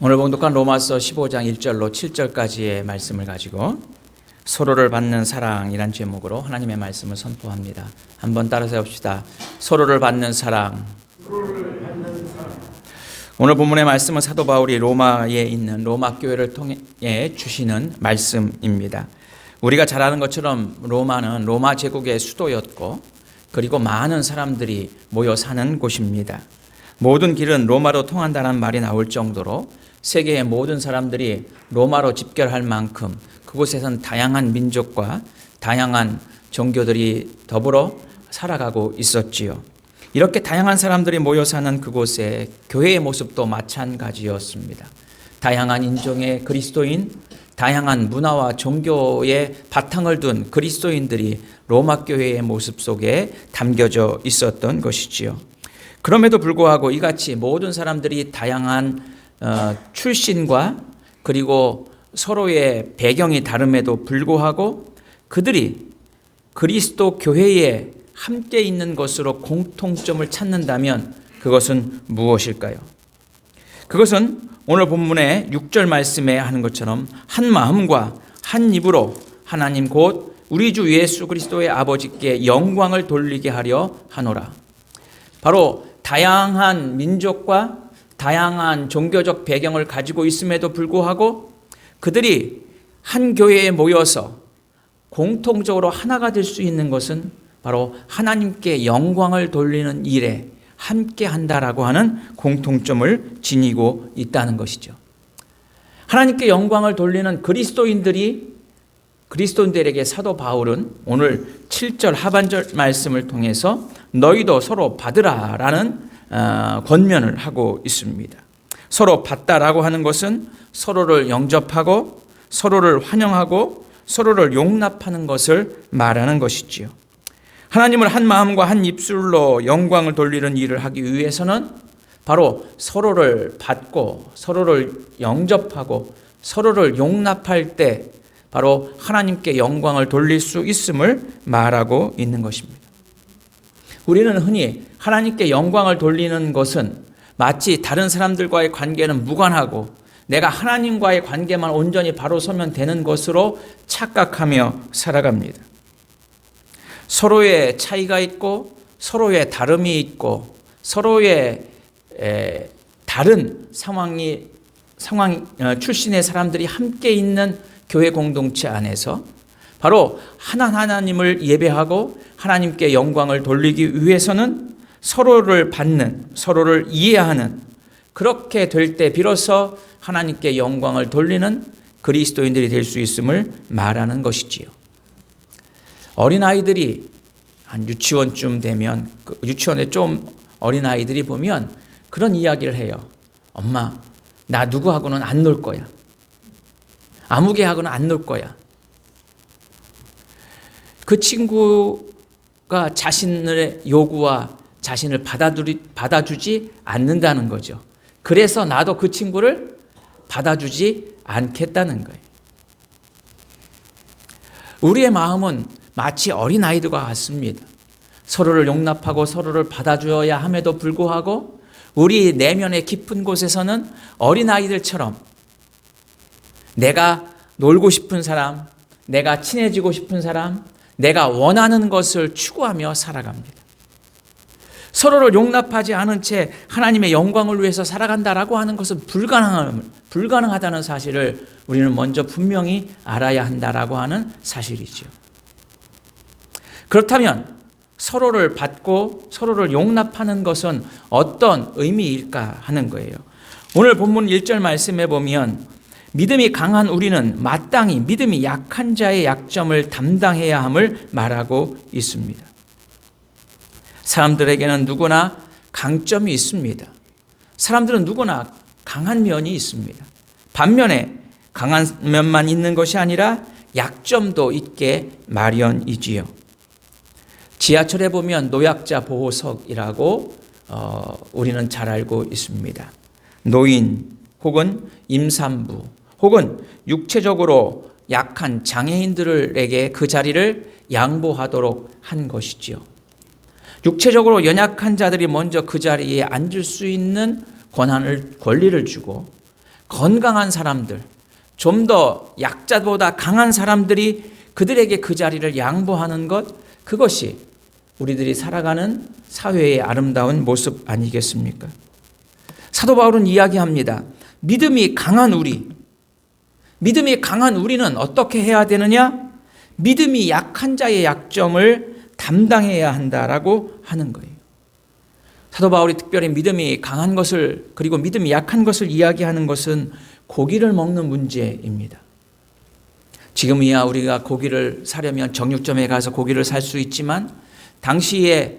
오늘 봉독한 로마서 15장 1절로 7절까지의 말씀을 가지고 서로를 받는 사랑이란 제목으로 하나님의 말씀을 선포합니다. 한번 따라서 해봅시다. 서로를 받는 사랑. 오늘 본문의 말씀은 사도 바울이 로마에 있는 로마 교회를 통해 주시는 말씀입니다. 우리가 잘 아는 것처럼 로마는 로마 제국의 수도였고, 그리고 많은 사람들이 모여 사는 곳입니다. 모든 길은 로마로 통한다는 말이 나올 정도로 세계의 모든 사람들이 로마로 집결할 만큼 그곳에선 다양한 민족과 다양한 종교들이 더불어 살아가고 있었지요. 이렇게 다양한 사람들이 모여 사는 그곳에 교회의 모습도 마찬가지였습니다. 다양한 인종의 그리스도인, 다양한 문화와 종교의 바탕을 둔 그리스도인들이 로마 교회의 모습 속에 담겨져 있었던 것이지요. 그럼에도 불구하고 이같이 모든 사람들이 다양한 출신과 그리고 서로의 배경이 다름에도 불구하고 그들이 그리스도 교회에 함께 있는 것으로 공통점을 찾는다면 그것은 무엇일까요? 그것은 오늘 본문의 6절 말씀에 하는 것처럼 한 마음과 한 입으로 하나님 곧 우리 주 예수 그리스도의 아버지께 영광을 돌리게 하려 하노라. 바로 다양한 민족과 다양한 종교적 배경을 가지고 있음에도 불구하고 그들이 한 교회에 모여서 공통적으로 하나가 될 수 있는 것은 바로 하나님께 영광을 돌리는 일에 함께 한다라고 하는 공통점을 지니고 있다는 것이죠. 하나님께 영광을 돌리는 그리스도인들에게 사도 바울은 오늘 7절 하반절 말씀을 통해서 너희도 서로 받으라라는 권면을 하고 있습니다. 서로 받다라고 하는 것은 서로를 영접하고 서로를 환영하고 서로를 용납하는 것을 말하는 것이지요. 하나님을 한 마음과 한 입술로 영광을 돌리는 일을 하기 위해서는 바로 서로를 받고 서로를 영접하고 서로를 용납할 때 바로 하나님께 영광을 돌릴 수 있음을 말하고 있는 것입니다. 우리는 흔히 하나님께 영광을 돌리는 것은 마치 다른 사람들과의 관계는 무관하고 내가 하나님과의 관계만 온전히 바로 서면 되는 것으로 착각하며 살아갑니다. 서로의 차이가 있고 서로의 다름이 있고 서로의 다른 출신의 사람들이 함께 있는 교회 공동체 안에서 바로 하나님을 예배하고 하나님께 영광을 돌리기 위해서는 서로를 받는, 서로를 이해하는, 그렇게 될 때 비로소 하나님께 영광을 돌리는 그리스도인들이 될 수 있음을 말하는 것이지요. 어린아이들이 한 유치원쯤 되면 유치원에 좀 어린아이들이 보면 그런 이야기를 해요. 엄마, 나 누구하고는 안 놀 거야. 아무개하고는 안 놀 거야. 그 친구가 자신의 요구와 자신을 받아주지 않는다는 거죠. 그래서 나도 그 친구를 받아주지 않겠다는 거예요. 우리의 마음은 마치 어린아이들과 같습니다. 서로를 용납하고 서로를 받아줘야 함에도 불구하고 우리 내면의 깊은 곳에서는 어린아이들처럼 내가 놀고 싶은 사람, 내가 친해지고 싶은 사람, 내가 원하는 것을 추구하며 살아갑니다. 서로를 용납하지 않은 채 하나님의 영광을 위해서 살아간다라고 하는 것은 불가능하다는 사실을 우리는 먼저 분명히 알아야 한다라고 하는 사실이죠. 그렇다면 서로를 받고 서로를 용납하는 것은 어떤 의미일까 하는 거예요. 오늘 본문 1절 말씀에 보면 믿음이 강한 우리는 마땅히 믿음이 약한 자의 약점을 담당해야 함을 말하고 있습니다. 사람들에게는 누구나 강점이 있습니다. 사람들은 누구나 강한 면이 있습니다. 반면에 강한 면만 있는 것이 아니라 약점도 있게 마련이지요. 지하철에 보면 노약자 보호석이라고 우리는 잘 알고 있습니다. 노인 혹은 임산부 혹은 육체적으로 약한 장애인들에게 그 자리를 양보하도록 한 것이지요. 육체적으로 연약한 자들이 먼저 그 자리에 앉을 수 있는 권리를 주고 건강한 사람들, 좀 더 약자보다 강한 사람들이 그들에게 그 자리를 양보하는 것, 그것이 우리들이 살아가는 사회의 아름다운 모습 아니겠습니까? 사도 바울은 이야기합니다. 믿음이 강한 우리는 어떻게 해야 되느냐? 믿음이 약한 자의 약점을 담당해야 한다라고 하는 거예요. 사도 바울이 특별히 믿음이 강한 것을, 그리고 믿음이 약한 것을 이야기하는 것은 고기를 먹는 문제입니다. 지금이야 우리가 고기를 사려면 정육점에 가서 고기를 살 수 있지만, 당시에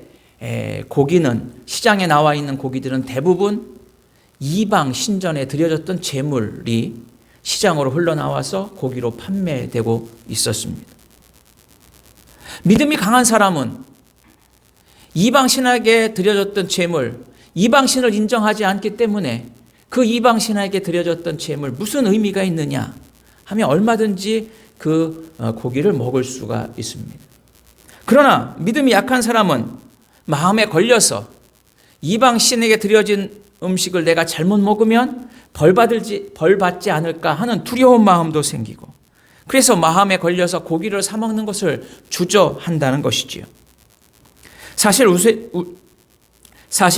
고기는, 시장에 나와 있는 고기들은 대부분 이방 신전에 드려졌던 제물이 시장으로 흘러나와서 고기로 판매되고 있었습니다. 믿음이 강한 사람은 이방 신에게 드려졌던 제물, 이방 신을 인정하지 않기 때문에 그 이방 신에게 드려졌던 제물 무슨 의미가 있느냐 하면 얼마든지 그 고기를 먹을 수가 있습니다. 그러나 믿음이 약한 사람은 마음에 걸려서 이방 신에게 드려진 음식을 내가 잘못 먹으면 벌 받지 않을까 하는 두려운 마음도 생기고, 그래서 마음에 걸려서 고기를 사 먹는 것을 주저한다는 것이지요. 사실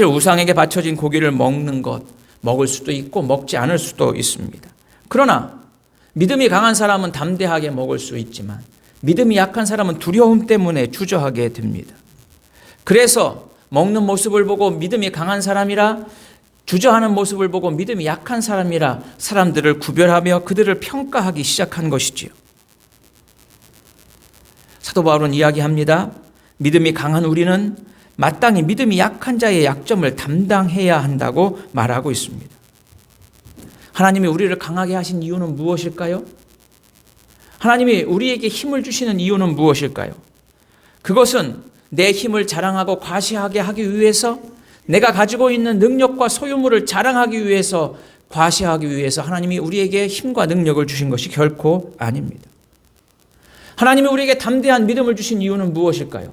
우상에게 바쳐진 고기를 먹을 수도 있고 먹지 않을 수도 있습니다. 그러나 믿음이 강한 사람은 담대하게 먹을 수 있지만, 믿음이 약한 사람은 두려움 때문에 주저하게 됩니다. 그래서 먹는 모습을 보고 믿음이 강한 사람이라, 주저하는 모습을 보고 믿음이 약한 사람이라 사람들을 구별하며 그들을 평가하기 시작한 것이지요. 사도 바울은 이야기합니다. 믿음이 강한 우리는 마땅히 믿음이 약한 자의 약점을 담당해야 한다고 말하고 있습니다. 하나님이 우리를 강하게 하신 이유는 무엇일까요? 하나님이 우리에게 힘을 주시는 이유는 무엇일까요? 그것은 내 힘을 자랑하고 과시하게 하기 위해서, 내가 가지고 있는 능력과 소유물을 자랑하기 위해서, 과시하기 위해서 하나님이 우리에게 힘과 능력을 주신 것이 결코 아닙니다. 하나님이 우리에게 담대한 믿음을 주신 이유는 무엇일까요?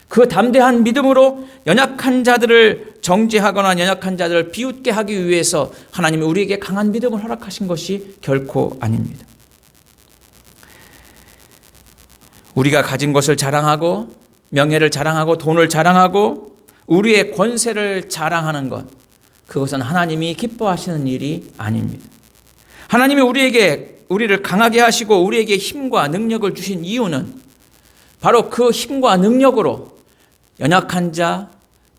그 담대한 믿음으로 연약한 자들을 정죄하거나 연약한 자들을 비웃게 하기 위해서 하나님이 우리에게 강한 믿음을 허락하신 것이 결코 아닙니다. 우리가 가진 것을 자랑하고 명예를 자랑하고 돈을 자랑하고 우리의 권세를 자랑하는 것, 그것은 하나님이 기뻐하시는 일이 아닙니다. 하나님이 우리를 강하게 하시고 우리에게 힘과 능력을 주신 이유는 바로 그 힘과 능력으로 연약한 자,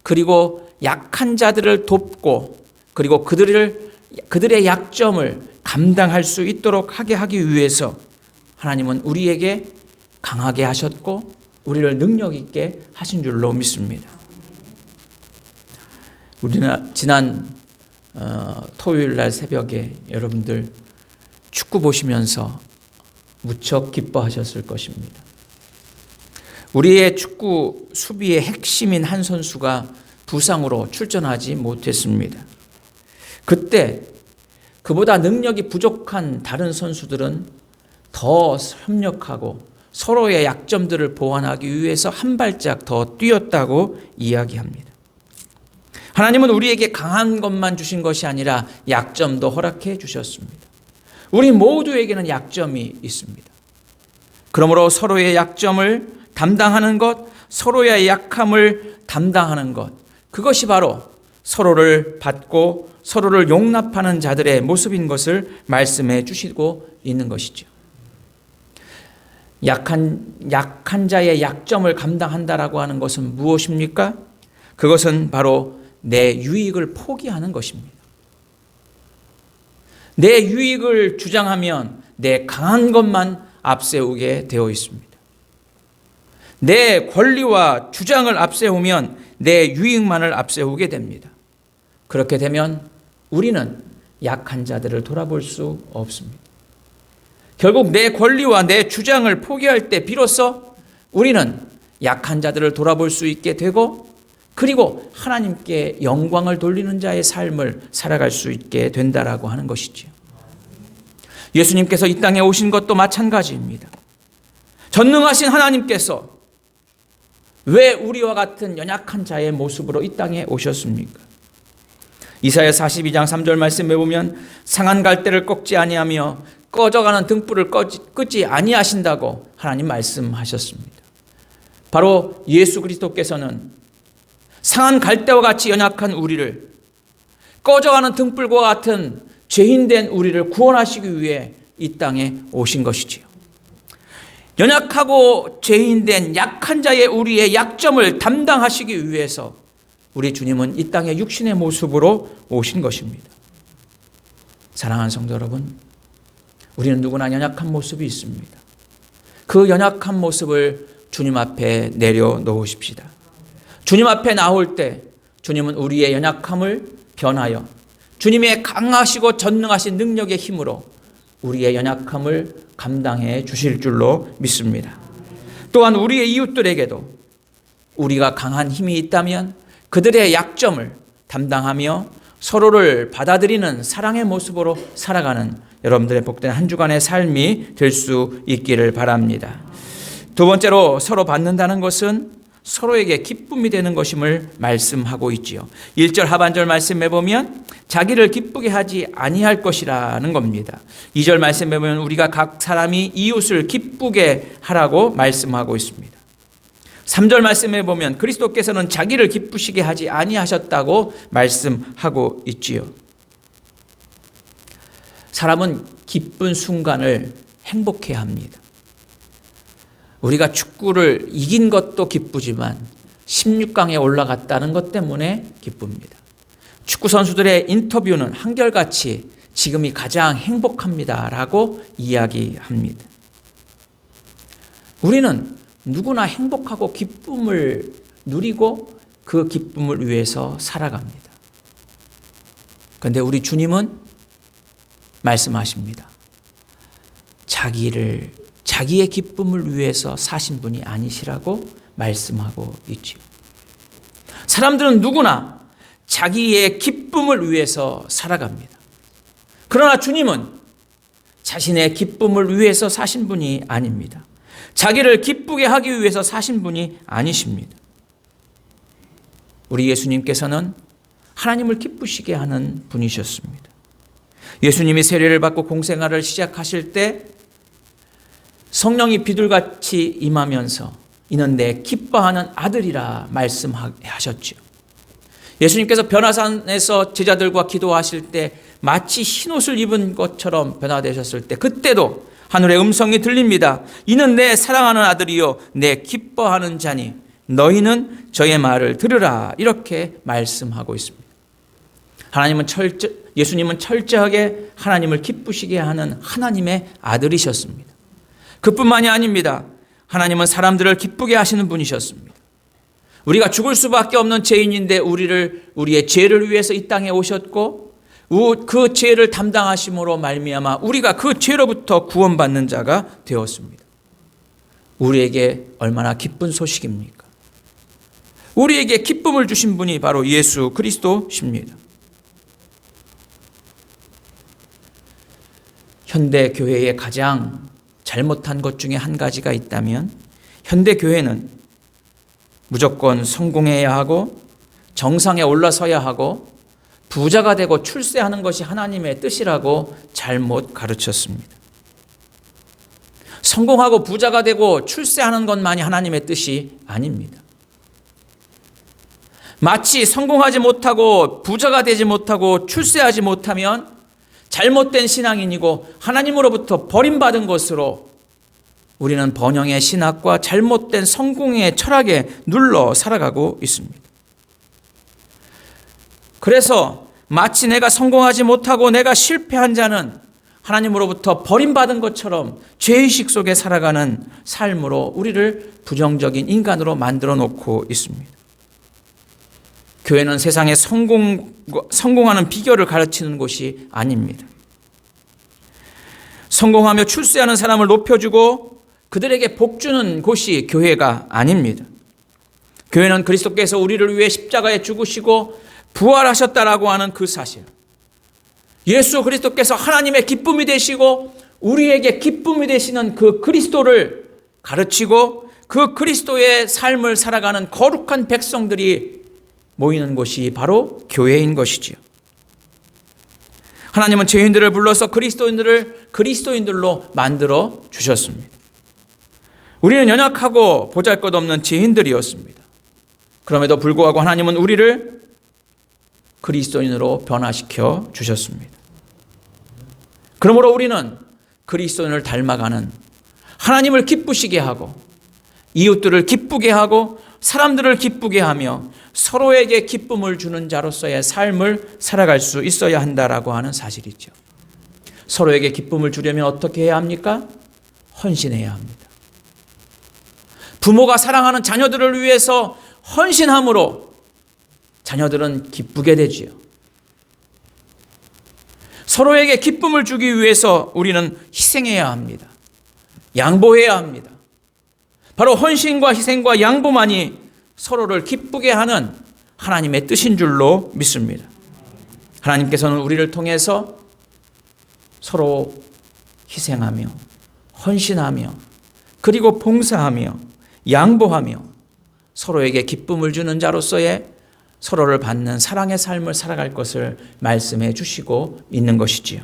그리고 약한 자들을 돕고, 그리고 그들의 약점을 감당할 수 있도록 하게 하기 위해서 하나님은 우리에게 강하게 하셨고 우리를 능력 있게 하신 줄로 믿습니다. 우리는 지난 토요일 날 새벽에 여러분들 축구 보시면서 무척 기뻐하셨을 것입니다. 우리의 축구 수비의 핵심인 한 선수가 부상으로 출전하지 못했습니다. 그때 그보다 능력이 부족한 다른 선수들은 더 협력하고 서로의 약점들을 보완하기 위해서 한 발짝 더 뛰었다고 이야기합니다. 하나님은 우리에게 강한 것만 주신 것이 아니라 약점도 허락해 주셨습니다. 우리 모두에게는 약점이 있습니다. 그러므로 서로의 약점을 담당하는 것, 서로의 약함을 담당하는 것, 그것이 바로 서로를 받고 서로를 용납하는 자들의 모습인 것을 말씀해 주시고 있는 것이죠. 약한 자의 약점을 감당한다라고 하는 것은 무엇입니까? 그것은 바로 내 유익을 포기하는 것입니다. 내 유익을 주장하면 내 강한 것만 앞세우게 되어 있습니다. 내 권리와 주장을 앞세우면 내 유익만을 앞세우게 됩니다. 그렇게 되면 우리는 약한 자들을 돌아볼 수 없습니다. 결국 내 권리와 내 주장을 포기할 때 비로소 우리는 약한 자들을 돌아볼 수 있게 되고, 그리고 하나님께 영광을 돌리는 자의 삶을 살아갈 수 있게 된다라고 하는 것이지요. 예수님께서 이 땅에 오신 것도 마찬가지입니다. 전능하신 하나님께서 왜 우리와 같은 연약한 자의 모습으로 이 땅에 오셨습니까? 이사야 42장 3절 말씀에 보면 상한 갈대를 꺾지 아니하며 꺼져가는 등불을 끄지 아니하신다고 하나님 말씀하셨습니다. 바로 예수 그리스도께서는 상한 갈대와 같이 연약한 우리를, 꺼져가는 등불과 같은 죄인된 우리를 구원하시기 위해 이 땅에 오신 것이지요. 연약하고 죄인된 약한 자의 우리의 약점을 담당하시기 위해서 우리 주님은 이 땅에 육신의 모습으로 오신 것입니다. 사랑하는 성도 여러분, 우리는 누구나 연약한 모습이 있습니다. 그 연약한 모습을 주님 앞에 내려놓으십시다. 주님 앞에 나올 때 주님은 우리의 연약함을 변하여 주님의 강하시고 전능하신 능력의 힘으로 우리의 연약함을 감당해 주실 줄로 믿습니다. 또한 우리의 이웃들에게도 우리가 강한 힘이 있다면 그들의 약점을 담당하며 서로를 받아들이는 사랑의 모습으로 살아가는 여러분들의 복된 한 주간의 삶이 될 수 있기를 바랍니다. 두 번째로, 서로 받는다는 것은 서로에게 기쁨이 되는 것임을 말씀하고 있지요. 1절 하반절 말씀에 보면 자기를 기쁘게 하지 아니할 것이라는 겁니다. 2절 말씀에 보면 우리가 각 사람이 이웃을 기쁘게 하라고 말씀하고 있습니다. 3절 말씀에 보면 그리스도께서는 자기를 기쁘시게 하지 아니하셨다고 말씀하고 있지요. 사람은 기쁜 순간을 행복해야 합니다. 우리가 축구를 이긴 것도 기쁘지만 16강에 올라갔다는 것 때문에 기쁩니다. 축구 선수들의 인터뷰는 한결같이 지금이 가장 행복합니다라고 이야기합니다. 우리는 누구나 행복하고 기쁨을 누리고 그 기쁨을 위해서 살아갑니다. 그런데 우리 주님은 말씀하십니다. 자기의 기쁨을 위해서 사신 분이 아니시라고 말씀하고 있지요. 사람들은 누구나 자기의 기쁨을 위해서 살아갑니다. 그러나 주님은 자신의 기쁨을 위해서 사신 분이 아닙니다. 자기를 기쁘게 하기 위해서 사신 분이 아니십니다. 우리 예수님께서는 하나님을 기쁘시게 하는 분이셨습니다. 예수님이 세례를 받고 공생활을 시작하실 때 성령이 비둘같이 임하면서 이는 내 기뻐하는 아들이라 말씀하셨죠. 예수님께서 변화산에서 제자들과 기도하실 때 마치 흰옷을 입은 것처럼 변화되셨을 때 그때도 하늘의 음성이 들립니다. 이는 내 사랑하는 아들이요 내 기뻐하는 자니 너희는 저의 말을 들으라. 이렇게 말씀하고 있습니다. 예수님은 철저하게 하나님을 기쁘시게 하는 하나님의 아들이셨습니다. 그뿐만이 아닙니다. 하나님은 사람들을 기쁘게 하시는 분이셨습니다. 우리가 죽을 수밖에 없는 죄인인데 우리의 죄를 위해서 이 땅에 오셨고 그 죄를 담당하심으로 말미암아 우리가 그 죄로부터 구원받는 자가 되었습니다. 우리에게 얼마나 기쁜 소식입니까? 우리에게 기쁨을 주신 분이 바로 예수 그리스도십니다. 현대 교회의 가장 잘못한 것 중에 한 가지가 있다면 현대 교회는 무조건 성공해야 하고 정상에 올라서야 하고 부자가 되고 출세하는 것이 하나님의 뜻이라고 잘못 가르쳤습니다. 성공하고 부자가 되고 출세하는 것만이 하나님의 뜻이 아닙니다. 마치 성공하지 못하고 부자가 되지 못하고 출세하지 못하면 잘못된 신앙인이고 하나님으로부터 버림받은 것으로 우리는 번영의 신학과 잘못된 성공의 철학에 눌러 살아가고 있습니다. 그래서 마치 내가 성공하지 못하고 내가 실패한 자는 하나님으로부터 버림받은 것처럼 죄의식 속에 살아가는 삶으로 우리를 부정적인 인간으로 만들어 놓고 있습니다. 교회는 세상에 성공하는 비결을 가르치는 곳이 아닙니다. 성공하며 출세하는 사람을 높여주고 그들에게 복 주는 곳이 교회가 아닙니다. 교회는 그리스도께서 우리를 위해 십자가에 죽으시고 부활하셨다라고 하는 그 사실, 예수 그리스도께서 하나님의 기쁨이 되시고 우리에게 기쁨이 되시는 그 그리스도를 가르치고 그 그리스도의 삶을 살아가는 거룩한 백성들이 모이는 곳이 바로 교회인 것이지요. 하나님은 죄인들을 불러서 그리스도인들을 그리스도인들로 만들어 주셨습니다. 우리는 연약하고 보잘것없는 죄인들이었습니다. 그럼에도 불구하고 하나님은 우리를 그리스도인으로 변화시켜 주셨습니다. 그러므로 우리는 그리스도인을 닮아가는, 하나님을 기쁘시게 하고 이웃들을 기쁘게 하고 사람들을 기쁘게 하며 서로에게 기쁨을 주는 자로서의 삶을 살아갈 수 있어야 한다라고 하는 사실이죠. 서로에게 기쁨을 주려면 어떻게 해야 합니까? 헌신해야 합니다. 부모가 사랑하는 자녀들을 위해서 헌신함으로 자녀들은 기쁘게 되지요. 서로에게 기쁨을 주기 위해서 우리는 희생해야 합니다. 양보해야 합니다. 바로 헌신과 희생과 양보만이 서로를 기쁘게 하는 하나님의 뜻인 줄로 믿습니다. 하나님께서는 우리를 통해서 서로 희생하며 헌신하며 그리고 봉사하며 양보하며 서로에게 기쁨을 주는 자로서의 서로를 받는 사랑의 삶을 살아갈 것을 말씀해 주시고 있는 것이지요.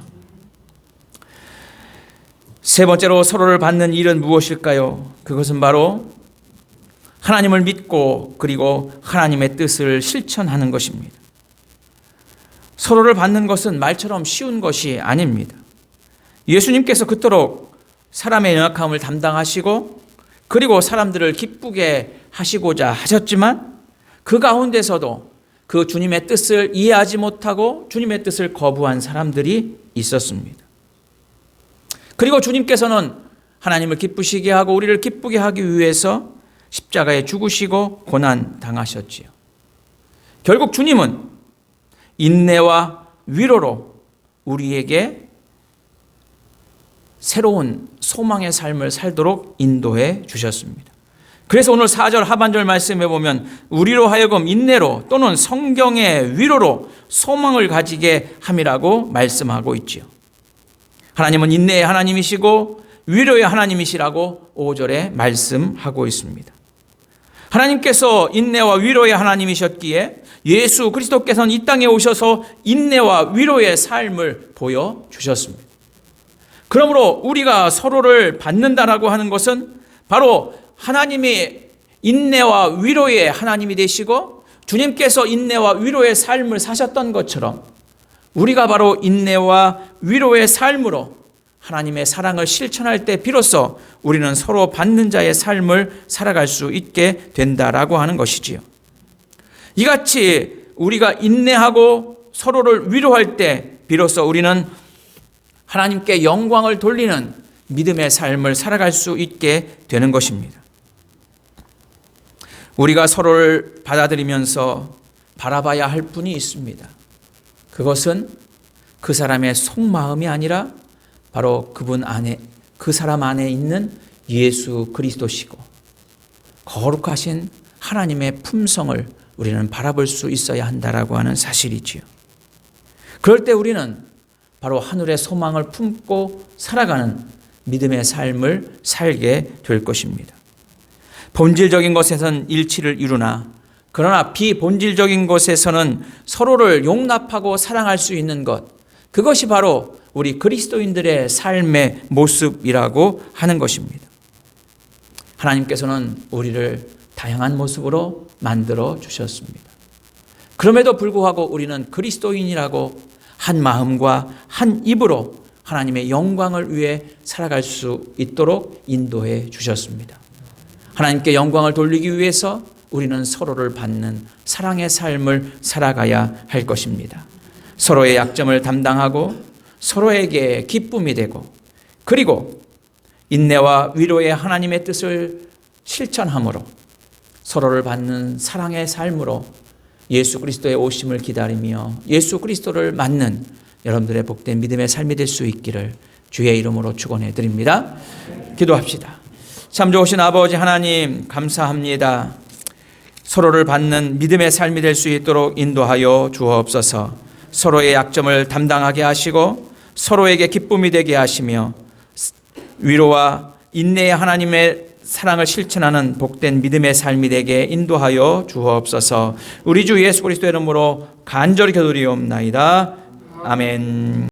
세 번째로 서로를 받는 일은 무엇일까요? 그것은 바로 하나님을 믿고 그리고 하나님의 뜻을 실천하는 것입니다. 서로를 받는 것은 말처럼 쉬운 것이 아닙니다. 예수님께서 그토록 사람의 연약함을 담당하시고 그리고 사람들을 기쁘게 하시고자 하셨지만 그 가운데서도 그 주님의 뜻을 이해하지 못하고 주님의 뜻을 거부한 사람들이 있었습니다. 그리고 주님께서는 하나님을 기쁘시게 하고 우리를 기쁘게 하기 위해서 십자가에 죽으시고 고난 당하셨지요. 결국 주님은 인내와 위로로 우리에게 새로운 소망의 삶을 살도록 인도해 주셨습니다. 그래서 오늘 4절 하반절 말씀에 보면 우리로 하여금 인내로 또는 성경의 위로로 소망을 가지게 함이라고 말씀하고 있지요. 하나님은 인내의 하나님이시고 위로의 하나님이시라고 5절에 말씀하고 있습니다. 하나님께서 인내와 위로의 하나님이셨기에 예수 그리스도께서는 이 땅에 오셔서 인내와 위로의 삶을 보여주셨습니다. 그러므로 우리가 서로를 받는다라고 하는 것은 바로 하나님이 인내와 위로의 하나님이 되시고 주님께서 인내와 위로의 삶을 사셨던 것처럼 우리가 바로 인내와 위로의 삶으로 하나님의 사랑을 실천할 때 비로소 우리는 서로 받는 자의 삶을 살아갈 수 있게 된다라고 하는 것이지요. 이같이 우리가 인내하고 서로를 위로할 때 비로소 우리는 하나님께 영광을 돌리는 믿음의 삶을 살아갈 수 있게 되는 것입니다. 우리가 서로를 받아들이면서 바라봐야 할 분이 있습니다. 그것은 그 사람의 속마음이 아니라 바로 그분 안에, 그 사람 안에 있는 예수 그리스도시고 거룩하신 하나님의 품성을 우리는 바라볼 수 있어야 한다라고 하는 사실이지요. 그럴 때 우리는 바로 하늘의 소망을 품고 살아가는 믿음의 삶을 살게 될 것입니다. 본질적인 것에선 일치를 이루나 그러나 비본질적인 것에서는 서로를 용납하고 사랑할 수 있는 것, 그것이 바로 우리 그리스도인들의 삶의 모습이라고 하는 것입니다. 하나님께서는 우리를 다양한 모습으로 만들어 주셨습니다. 그럼에도 불구하고 우리는 그리스도인이라고 한 마음과 한 입으로 하나님의 영광을 위해 살아갈 수 있도록 인도해 주셨습니다. 하나님께 영광을 돌리기 위해서 우리는 서로를 받는 사랑의 삶을 살아가야 할 것입니다. 서로의 약점을 담당하고 서로에게 기쁨이 되고 그리고 인내와 위로의 하나님의 뜻을 실천함으로 서로를 받는 사랑의 삶으로 예수 그리스도의 오심을 기다리며 예수 그리스도를 맞는 여러분들의 복된 믿음의 삶이 될 수 있기를 주의 이름으로 축원해 드립니다. 기도합시다. 참 좋으신 아버지 하나님 감사합니다. 서로를 받는 믿음의 삶이 될 수 있도록 인도하여 주옵소서. 서로의 약점을 담당하게 하시고 서로에게 기쁨이 되게 하시며 위로와 인내의 하나님의 사랑을 실천하는 복된 믿음의 삶이 되게 인도하여 주옵소서. 우리 주 예수 그리스도의 이름으로 간절히 기도드리옵나이다. 아멘.